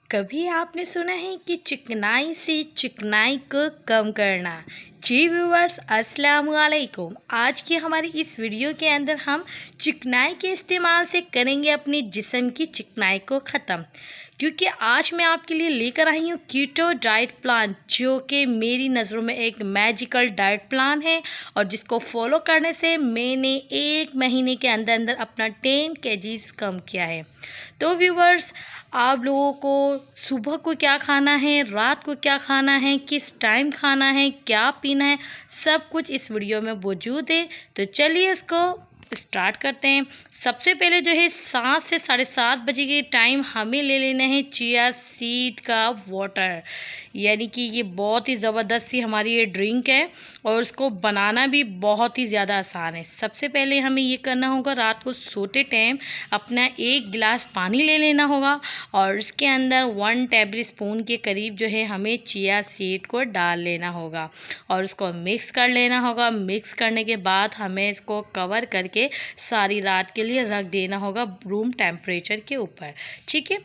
कभी आपने सुना है कि चिकनाई से चिकनाई को कम करना। जी व्यूवर्स, अस्सलाम वालेकुम। आज की हमारी इस वीडियो के अंदर हम चिकनाई के इस्तेमाल से करेंगे अपने जिस्म की चिकनाई को ख़त्म। क्योंकि आज मैं आपके लिए लेकर आई हूँ कीटो डाइट प्लान, जो कि मेरी नज़रों में एक मैजिकल डाइट प्लान है और जिसको फॉलो करने से मैंने 1 महीने के अंदर अंदर अपना 10 kgs कम किया है। तो व्यूवर्स, आप लोगों को सुबह को क्या खाना है, रात को क्या खाना है, किस टाइम खाना है, क्या पीना है, सब कुछ इस वीडियो में मौजूद है। तो चलिए इसको स्टार्ट करते हैं। सबसे पहले जो है 7 से 7:30 बजे के टाइम हमें ले लेना है चिया सीड का वाटर, यानी कि ये बहुत ही ज़बरदस्त सी हमारी ये ड्रिंक है और उसको बनाना भी बहुत ही ज़्यादा आसान है। सबसे पहले हमें ये करना होगा, रात को सोते टाइम अपना 1 गिलास पानी ले लेना होगा और उसके अंदर 1 टेबल स्पून के करीब जो है हमें चिया सीड को डाल लेना होगा और उसको मिक्स कर लेना होगा। मिक्स करने के बाद हमें इसको कवर करके सारी रात के लिए रख देना होगा रूम टेम्परेचर के ऊपर, ठीक है।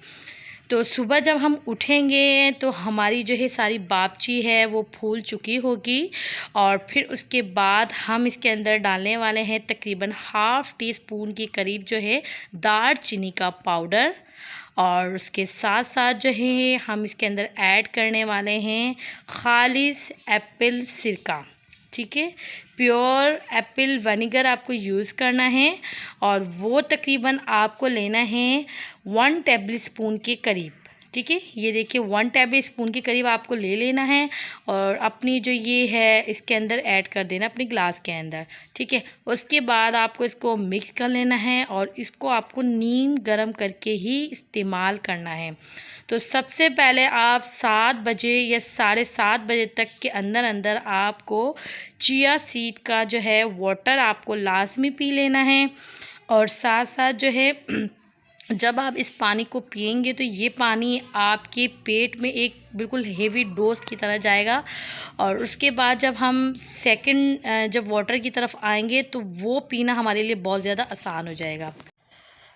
तो सुबह जब हम उठेंगे तो हमारी जो है सारी बापची है वो फूल चुकी होगी और फिर उसके बाद हम इसके अंदर डालने वाले हैं तकरीबन ½ टीस्पून के करीब जो है दार चीनी का पाउडर और उसके साथ साथ जो है हम इसके अंदर ऐड करने वाले हैं खालिस एप्पल सिरका, ठीक है। प्योर एप्पल विनेगर आपको यूज़ करना है और वो तकरीबन आपको लेना है 1 टेबल स्पून के करीब, ठीक है। ये देखिए 1 टेबल स्पून के करीब आपको ले लेना है और अपनी जो ये है इसके अंदर ऐड कर देना अपने ग्लास के अंदर, ठीक है। उसके बाद आपको इसको मिक्स कर लेना है और इसको आपको नीम गरम करके ही इस्तेमाल करना है। तो सबसे पहले आप 7 बजे या 7:30 बजे तक के अंदर अंदर आपको चिया सीड का जो है वाटर आपको लाजमी पी लेना है और साथ साथ जो है जब आप इस पानी को पिएंगे तो ये पानी आपके पेट में एक बिल्कुल हेवी डोज की तरह जाएगा और उसके बाद जब हम जब वाटर की तरफ आएंगे तो वो पीना हमारे लिए बहुत ज़्यादा आसान हो जाएगा।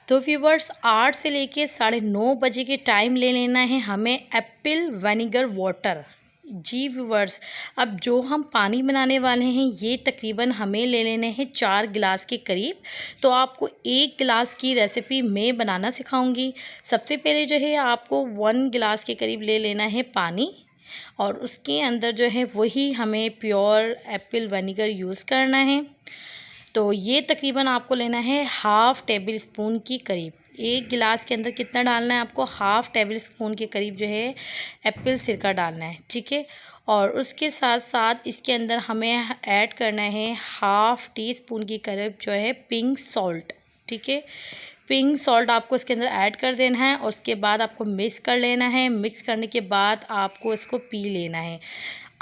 तो व्यूवर्स, 8 से लेके 9:30 बजे के टाइम ले लेना है हमें एप्पल विनेगर वाटर। जी व्यूवर्स, अब जो हम पानी बनाने वाले हैं ये तकरीबन हमें ले लेने हैं 4 गिलास के करीब। तो आपको 1 गिलास की रेसिपी मैं बनाना सिखाऊंगी। सबसे पहले जो है आपको 1 गिलास के करीब ले लेना है पानी और उसके अंदर जो है वही हमें प्योर एप्पल विनेगर यूज़ करना है। तो ये तकरीबन आपको लेना है ½ टेबल स्पून की करीब। 1 गिलास के अंदर कितना डालना है आपको, ½ टेबल स्पून के करीब जो है एप्पल सिरका डालना है, ठीक है। और उसके साथ साथ इसके अंदर हमें ऐड करना है ½ टीस्पून की करीब जो है पिंक सॉल्ट, ठीक है। पिंक सॉल्ट आपको इसके अंदर ऐड कर देना है और उसके बाद आपको मिक्स कर लेना है। मिक्स करने के बाद आपको इसको पी लेना है।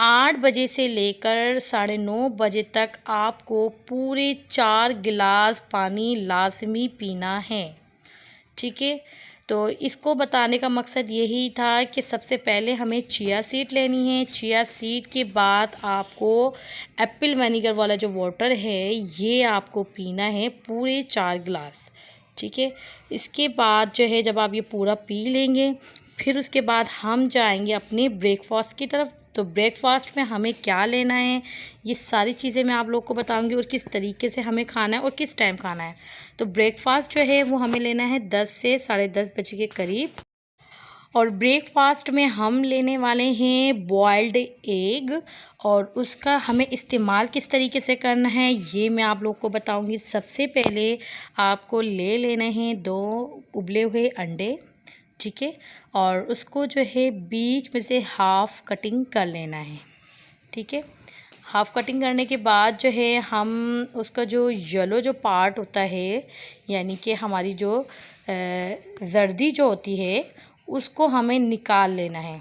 8 बजे से लेकर 9:30 बजे तक आपको पूरे 4 गिलास पानी लाजमी पीना है, ठीक है। तो इसको बताने का मकसद यही था कि सबसे पहले हमें चिया सीड लेनी है। चिया सीड के बाद आपको एप्पल विनेगर वाला जो वाटर है ये आपको पीना है पूरे 4 गिलास, ठीक है। इसके बाद जो है जब आप ये पूरा पी लेंगे फिर उसके बाद हम जाएंगे अपने ब्रेकफास्ट की तरफ। तो ब्रेकफास्ट में हमें क्या लेना है ये सारी चीज़ें मैं आप लोग को बताऊंगी और किस तरीके से हमें खाना है और किस टाइम खाना है। तो ब्रेकफास्ट जो है वो हमें लेना है 10 से 10:30 बजे के करीब और ब्रेकफास्ट में हम लेने वाले हैं बॉइल्ड एग और उसका हमें इस्तेमाल किस तरीके से करना है ये मैं आप लोग को बताऊंगी। सबसे पहले आपको ले लेने हैं 2 उबले हुए अंडे, ठीक है, और उसको जो है बीच में से हाफ़ कटिंग कर लेना है, ठीक है। हाफ़ कटिंग करने के बाद जो है हम उसका जो येलो जो पार्ट होता है, यानी कि हमारी जो जर्दी जो होती है उसको हमें निकाल लेना है,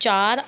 4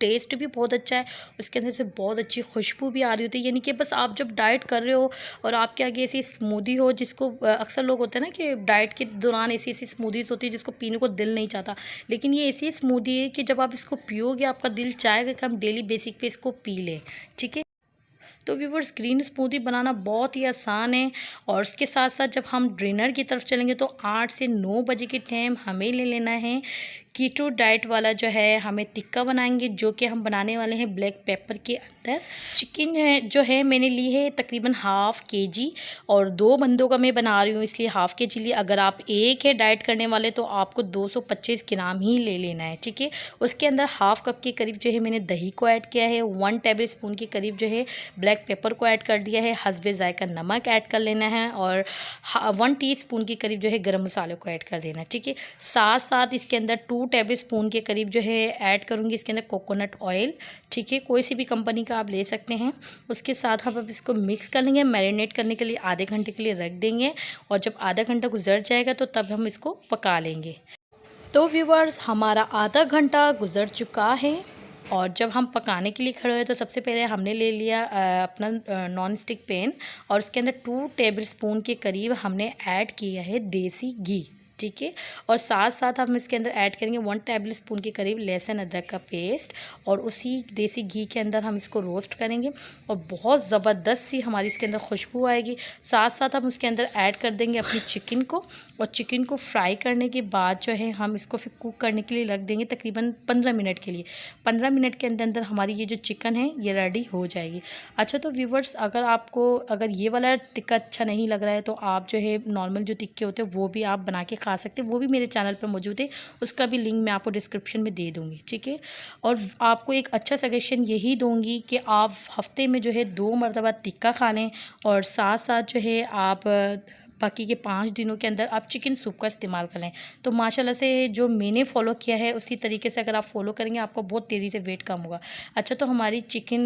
टेस्ट भी बहुत अच्छा है, उसके अंदर से बहुत अच्छी खुशबू भी आ रही होती है। यानी कि बस आप जब डाइट कर रहे हो और आपके आगे ऐसी स्मूदी हो, जिसको अक्सर लोग होते हैं ना कि डाइट के दौरान ऐसी ऐसी स्मूदीज़ होती है जिसको पीने को दिल नहीं चाहता, लेकिन ये ऐसी स्मूदी है कि जब आप इसको पियोगे आपका दिल चाहेगा कि हम डेली बेसिक पे इसको पी लें। ठीक है, तो व्यूअर्स ग्रीन स्मूदी बनाना बहुत ही आसान है। और उसके साथ साथ जब हम डिनर की तरफ चलेंगे तो 8 से 9 बजे के टाइम हमें ले लेना है कीटो डाइट वाला जो है हमें टिक्का बनाएंगे, जो कि हम बनाने वाले हैं ब्लैक पेपर के अंदर। चिकन है जो है मैंने ली है तकरीबन ½ kg, और 2 बंदों का मैं बना रही हूँ इसलिए ½ kg ली। अगर आप एक है डाइट करने वाले तो आपको 225 ग्राम ही ले लेना है। ठीक है, उसके अंदर ½ कप के करीब जो है मैंने दही को ऐड किया है, 1 टेबल स्पून के करीब जो है ब्लैक पेपर को ऐड कर दिया है, हस्बे ज़ायका नमक ऐड कर लेना है, और 1 टीस्पून के करीब जो है गरम मसाले को ऐड कर देना है। ठीक है, साथ साथ इसके अंदर 2 टेबल स्पून के करीब जो है ऐड करूँगी इसके अंदर कोकोनट ऑयल। ठीक है, कोई सी भी कंपनी का आप ले सकते हैं। उसके साथ हम अब इसको मिक्स कर लेंगे, मैरिनेट करने के लिए आधे घंटे के लिए रख देंगे, और जब आधा घंटा गुजर जाएगा तो तब हम इसको पका लेंगे। तो व्यूअर्स हमारा आधा घंटा गुजर चुका है, और जब हम पकाने के लिए खड़े हुए तो सबसे पहले हमने ले लिया अपना नॉन स्टिक पैन, और उसके अंदर 2 टेबल स्पून के करीब हमने ऐड किया है देसी घी। ठीक है, और साथ साथ हम इसके अंदर ऐड करेंगे 1 टेबल स्पून के करीब लहसुन अदरक का पेस्ट, और उसी देसी घी के अंदर हम इसको रोस्ट करेंगे और बहुत ज़बरदस्त सी हमारी इसके अंदर खुशबू आएगी। साथ साथ हम उसके अंदर ऐड कर देंगे अपनी चिकन को, और चिकन को फ्राई करने के बाद जो है हम इसको फिर कुक करने के लिए रख देंगे तकरीबन 15 मिनट के लिए। 15 मिनट के अंदर अंदर हमारी ये जो चिकन है ये रेडी हो जाएगी। अच्छा, तो व्यूवर्स अगर ये वाला टिक्का अच्छा नहीं लग रहा है तो आप जो है नॉर्मल जो टिक्के होते हैं वो भी आप बना के खा सकते हैं, वो भी मेरे चैनल पर मौजूद है, उसका भी लिंक मैं आपको डिस्क्रिप्शन में दे दूँगी। ठीक है, और आपको एक अच्छा सजेशन यही दूँगी कि आप हफ्ते में जो है 2 मरतबा टिक्का खा लें, और साथ साथ जो है आप बाकी के 5 दिनों के अंदर आप चिकन सूप का इस्तेमाल कर लें। तो माशाल्लाह से जो मैंने फ़ॉलो किया है उसी तरीके से अगर आप फ़ॉलो करेंगे आपको बहुत तेज़ी से वेट कम होगा। अच्छा, तो हमारी चिकन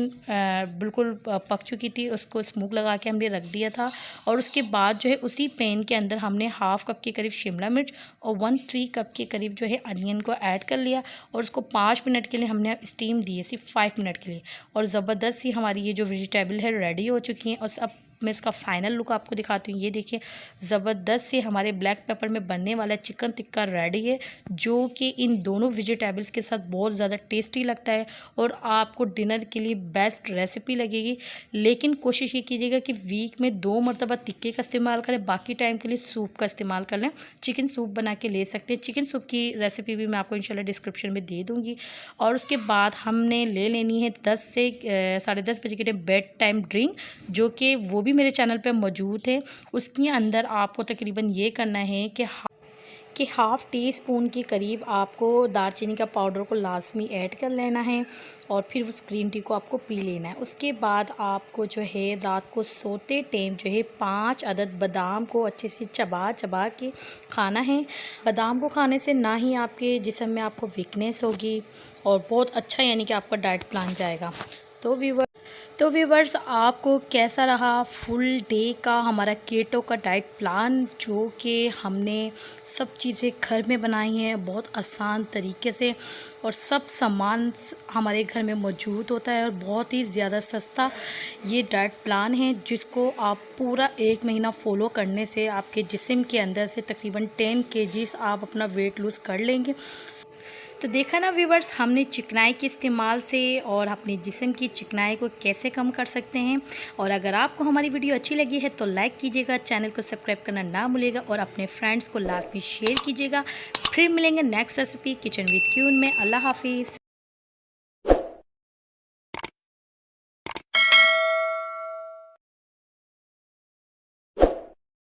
बिल्कुल पक चुकी थी, उसको स्मोक लगा के हमने रख दिया था, और उसके बाद जो है उसी पैन के अंदर हमने ½ कप के करीब शिमला मिर्च और 1/3 कप के करीब जो है अनियन को ऐड कर लिया, और उसको 5 मिनट के लिए हमने स्टीम दी है, सिर्फ 5 मिनट के लिए, और ज़बरदस्त सी हमारी ये जो वेजिटेबल है रेडी हो चुकी हैं। और अब मैं इसका फाइनल लुक आपको दिखाती हूँ। ये देखिए ज़बरदस्त से हमारे ब्लैक पेपर में बनने वाला चिकन टिक्का रेडी है, जो कि इन दोनों वेजिटेबल्स के साथ बहुत ज़्यादा टेस्टी लगता है, और आपको डिनर के लिए बेस्ट रेसिपी लगेगी। लेकिन कोशिश ये कीजिएगा कि वीक में 2 मरतबा टिक्के का इस्तेमाल करें, बाकी टाइम के लिए सूप का इस्तेमाल कर लें। चिकन सूप बना के ले सकते हैं, चिकन सूप की रेसिपी भी मैं आपको इंशाल्लाह डिस्क्रिप्शन में दे दूँगी। और उसके बाद हमने ले लेनी है 10 से 10:30 बजे के टाइम बेड टाइम ड्रिंक, जो कि वो भी मेरे चैनल पे मौजूद है। उसके अंदर आपको तकरीबन ये करना है कि ½ टीस्पून के करीब आपको दालचीनी का पाउडर को लाजमी ऐड कर लेना है, और फिर उस ग्रीन टी को आपको पी लेना है। उसके बाद आपको जो है रात को सोते टाइम जो है 5 अदद बादाम को अच्छे से चबा चबा के खाना है। बादाम को खाने से ना ही आपके जिस्म में आपको वीकनेस होगी, और बहुत अच्छा यानी कि आपका डाइट प्लान जाएगा। तो व्यूवर्स आपको कैसा रहा फुल डे का हमारा कीटो का डाइट प्लान, जो कि हमने सब चीज़ें घर में बनाई हैं बहुत आसान तरीके से, और सब सामान हमारे घर में मौजूद होता है, और बहुत ही ज़्यादा सस्ता ये डाइट प्लान है, जिसको आप पूरा 1 महीना फॉलो करने से आपके जिस्म के अंदर से तकरीबन 10 kg आप अपना वेट लूज़ कर लेंगे। तो देखा ना व्यूवर्स, हमने चिकनाई के इस्तेमाल से और अपने जिस्म की चिकनाई को कैसे कम कर सकते हैं। और अगर आपको हमारी वीडियो अच्छी लगी है तो लाइक कीजिएगा, चैनल को सब्सक्राइब करना ना भूलिएगा, और अपने फ्रेंड्स को लाजमी शेयर कीजिएगा। फिर मिलेंगे नेक्स्ट रेसिपी किचन विद क्यून में। अल्लाह हाफिज़।